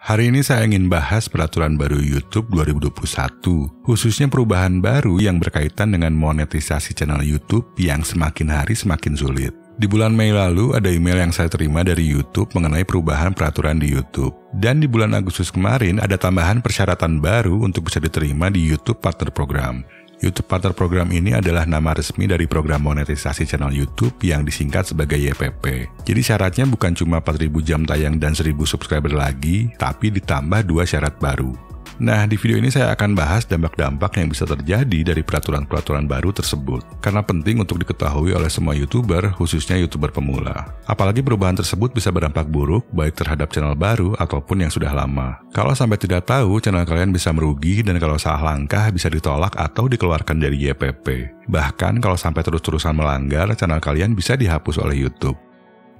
Hari ini saya ingin bahas peraturan baru YouTube 2021, khususnya perubahan baru yang berkaitan dengan monetisasi channel YouTube yang semakin hari semakin sulit. Di bulan Mei lalu ada email yang saya terima dari YouTube mengenai perubahan peraturan di YouTube. Dan di bulan Agustus kemarin ada tambahan persyaratan baru untuk bisa diterima di YouTube Partner Program. YouTube Partner Program ini adalah nama resmi dari program monetisasi channel YouTube yang disingkat sebagai YPP. Jadi syaratnya bukan cuma 4.000 jam tayang dan 1.000 subscriber lagi, tapi ditambah 2 syarat baru. Nah, di video ini saya akan bahas dampak-dampak yang bisa terjadi dari peraturan-peraturan baru tersebut. Karena penting untuk diketahui oleh semua YouTuber, khususnya YouTuber pemula. Apalagi perubahan tersebut bisa berdampak buruk, baik terhadap channel baru ataupun yang sudah lama. Kalau sampai tidak tahu, channel kalian bisa merugi dan kalau salah langkah bisa ditolak atau dikeluarkan dari YPP. Bahkan kalau sampai terus-terusan melanggar, channel kalian bisa dihapus oleh YouTube.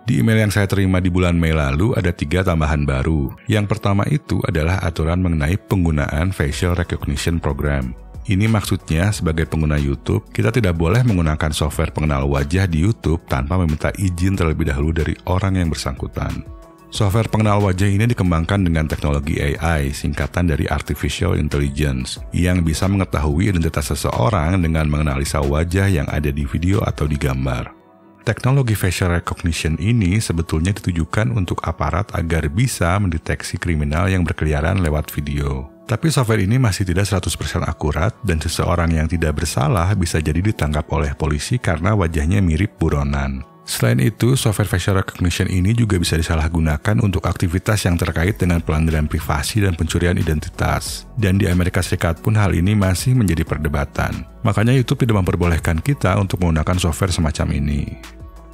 Di email yang saya terima di bulan Mei lalu ada 3 tambahan baru. Yang pertama itu adalah aturan mengenai penggunaan Facial Recognition Program. Ini maksudnya sebagai pengguna YouTube, kita tidak boleh menggunakan software pengenal wajah di YouTube tanpa meminta izin terlebih dahulu dari orang yang bersangkutan. Software pengenal wajah ini dikembangkan dengan teknologi AI, singkatan dari Artificial Intelligence, yang bisa mengetahui identitas seseorang dengan menganalisa wajah yang ada di video atau di gambar. Teknologi facial recognition ini sebetulnya ditujukan untuk aparat agar bisa mendeteksi kriminal yang berkeliaran lewat video. Tapi software ini masih tidak 100% akurat dan seseorang yang tidak bersalah bisa jadi ditangkap oleh polisi karena wajahnya mirip buronan. Selain itu, software facial recognition ini juga bisa disalahgunakan untuk aktivitas yang terkait dengan pelanggaran privasi dan pencurian identitas. Dan di Amerika Serikat pun hal ini masih menjadi perdebatan. Makanya YouTube tidak memperbolehkan kita untuk menggunakan software semacam ini.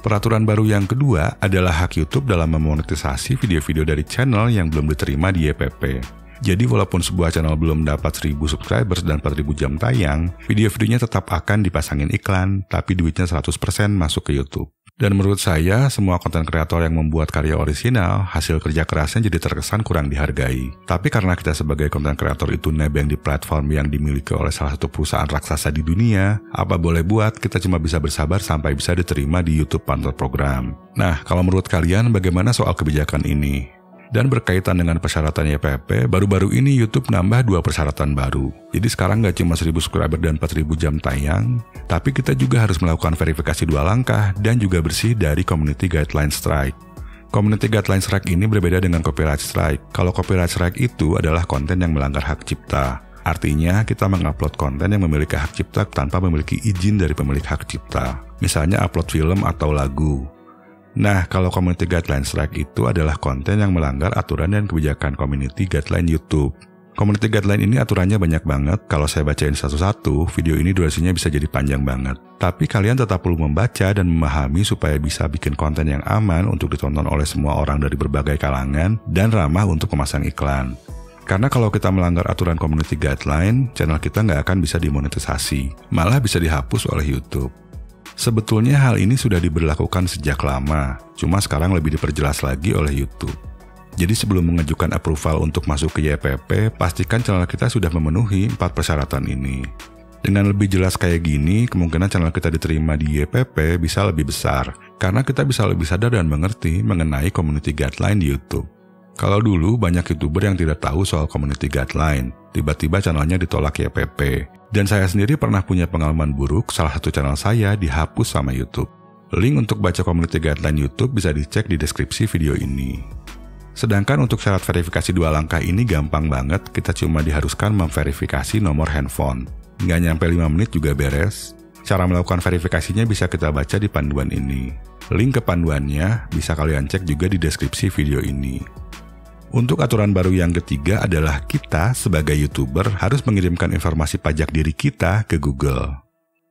Peraturan baru yang kedua adalah hak YouTube dalam memonetisasi video-video dari channel yang belum diterima di YPP. Jadi walaupun sebuah channel belum dapat 1.000 subscribers dan 4.000 jam tayang, video-videonya tetap akan dipasangin iklan, tapi duitnya 100% masuk ke YouTube. Dan menurut saya, semua konten kreator yang membuat karya orisinal, hasil kerja kerasnya jadi terkesan kurang dihargai. Tapi karena kita sebagai konten kreator itu nebeng di platform yang dimiliki oleh salah satu perusahaan raksasa di dunia, apa boleh buat, kita cuma bisa bersabar sampai bisa diterima di YouTube Partner Program. Nah, kalau menurut kalian bagaimana soal kebijakan ini? Dan berkaitan dengan persyaratan YPP, baru-baru ini YouTube nambah 2 persyaratan baru. Jadi sekarang nggak cuma 1.000 subscriber dan 4.000 jam tayang, tapi kita juga harus melakukan verifikasi 2 langkah dan juga bersih dari Community Guideline Strike. Community Guideline Strike ini berbeda dengan Copyright Strike. Kalau Copyright Strike itu adalah konten yang melanggar hak cipta. Artinya, kita mengupload konten yang memiliki hak cipta tanpa memiliki izin dari pemilik hak cipta. Misalnya upload film atau lagu. Nah, kalau Community Guideline Strike itu adalah konten yang melanggar aturan dan kebijakan Community Guideline YouTube. Community Guideline ini aturannya banyak banget, kalau saya bacain satu-satu, video ini durasinya bisa jadi panjang banget. Tapi kalian tetap perlu membaca dan memahami supaya bisa bikin konten yang aman untuk ditonton oleh semua orang dari berbagai kalangan dan ramah untuk memasang iklan. Karena kalau kita melanggar aturan Community Guideline, channel kita nggak akan bisa dimonetisasi, malah bisa dihapus oleh YouTube. Sebetulnya hal ini sudah diberlakukan sejak lama, cuma sekarang lebih diperjelas lagi oleh YouTube. Jadi sebelum mengajukan approval untuk masuk ke YPP, pastikan channel kita sudah memenuhi 4 persyaratan ini. Dengan lebih jelas kayak gini, kemungkinan channel kita diterima di YPP bisa lebih besar, karena kita bisa lebih sadar dan mengerti mengenai Community Guideline di YouTube. Kalau dulu banyak YouTuber yang tidak tahu soal Community Guideline, tiba-tiba channelnya ditolak YPP. Dan saya sendiri pernah punya pengalaman buruk, salah satu channel saya dihapus sama YouTube. Link untuk baca Community Guideline YouTube bisa dicek di deskripsi video ini. Sedangkan untuk syarat verifikasi 2 langkah ini gampang banget, kita cuma diharuskan memverifikasi nomor handphone. Nggak nyampe 5 menit juga beres. Cara melakukan verifikasinya bisa kita baca di panduan ini. Link ke panduannya bisa kalian cek juga di deskripsi video ini. Untuk aturan baru yang ketiga adalah kita sebagai YouTuber harus mengirimkan informasi pajak diri kita ke Google.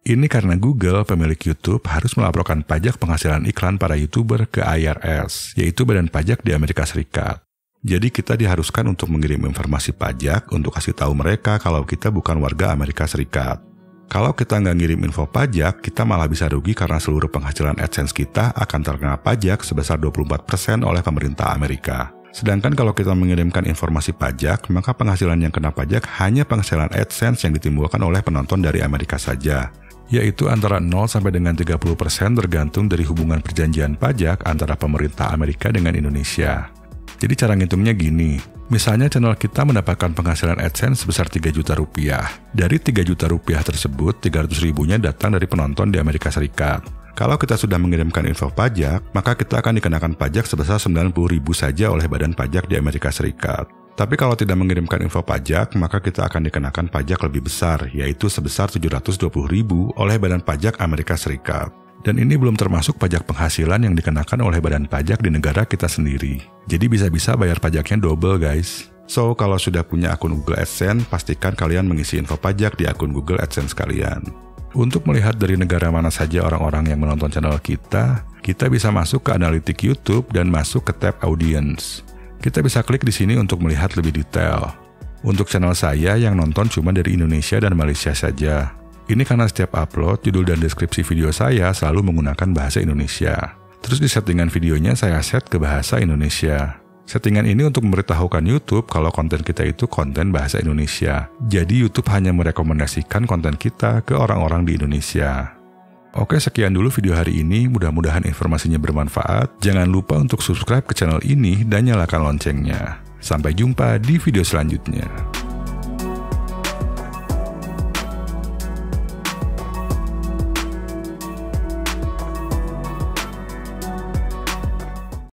Ini karena Google, pemilik YouTube, harus melaporkan pajak penghasilan iklan para YouTuber ke IRS, yaitu Badan Pajak di Amerika Serikat. Jadi kita diharuskan untuk mengirim informasi pajak untuk kasih tahu mereka kalau kita bukan warga Amerika Serikat. Kalau kita nggak ngirim info pajak, kita malah bisa rugi karena seluruh penghasilan AdSense kita akan terkena pajak sebesar 24% oleh pemerintah Amerika. Sedangkan kalau kita mengirimkan informasi pajak, maka penghasilan yang kena pajak hanya penghasilan AdSense yang ditimbulkan oleh penonton dari Amerika saja, yaitu antara 0 sampai dengan 30% tergantung dari hubungan perjanjian pajak antara pemerintah Amerika dengan Indonesia. Jadi cara ngitungnya gini, misalnya channel kita mendapatkan penghasilan AdSense sebesar 3 juta rupiah. Dari 3 juta rupiah tersebut, 300 ribunya datang dari penonton di Amerika Serikat. Kalau kita sudah mengirimkan info pajak, maka kita akan dikenakan pajak sebesar 90 ribu saja oleh Badan Pajak di Amerika Serikat. Tapi kalau tidak mengirimkan info pajak, maka kita akan dikenakan pajak lebih besar, yaitu sebesar 720 ribu oleh Badan Pajak Amerika Serikat. Dan ini belum termasuk pajak penghasilan yang dikenakan oleh Badan Pajak di negara kita sendiri. Jadi bisa-bisa bayar pajaknya double guys. So, kalau sudah punya akun Google AdSense, pastikan kalian mengisi info pajak di akun Google AdSense kalian. Untuk melihat dari negara mana saja orang-orang yang menonton channel kita bisa masuk ke analitik YouTube dan masuk ke tab Audience. Kita bisa klik di sini untuk melihat lebih detail. Untuk channel saya yang nonton cuma dari Indonesia dan Malaysia saja. Ini karena setiap upload, judul dan deskripsi video saya selalu menggunakan bahasa Indonesia. Terus di settingan videonya saya set ke bahasa Indonesia. Settingan ini untuk memberitahukan YouTube kalau konten kita itu konten bahasa Indonesia. Jadi YouTube hanya merekomendasikan konten kita ke orang-orang di Indonesia. Oke, sekian dulu video hari ini. Mudah-mudahan informasinya bermanfaat. Jangan lupa untuk subscribe ke channel ini dan nyalakan loncengnya. Sampai jumpa di video selanjutnya.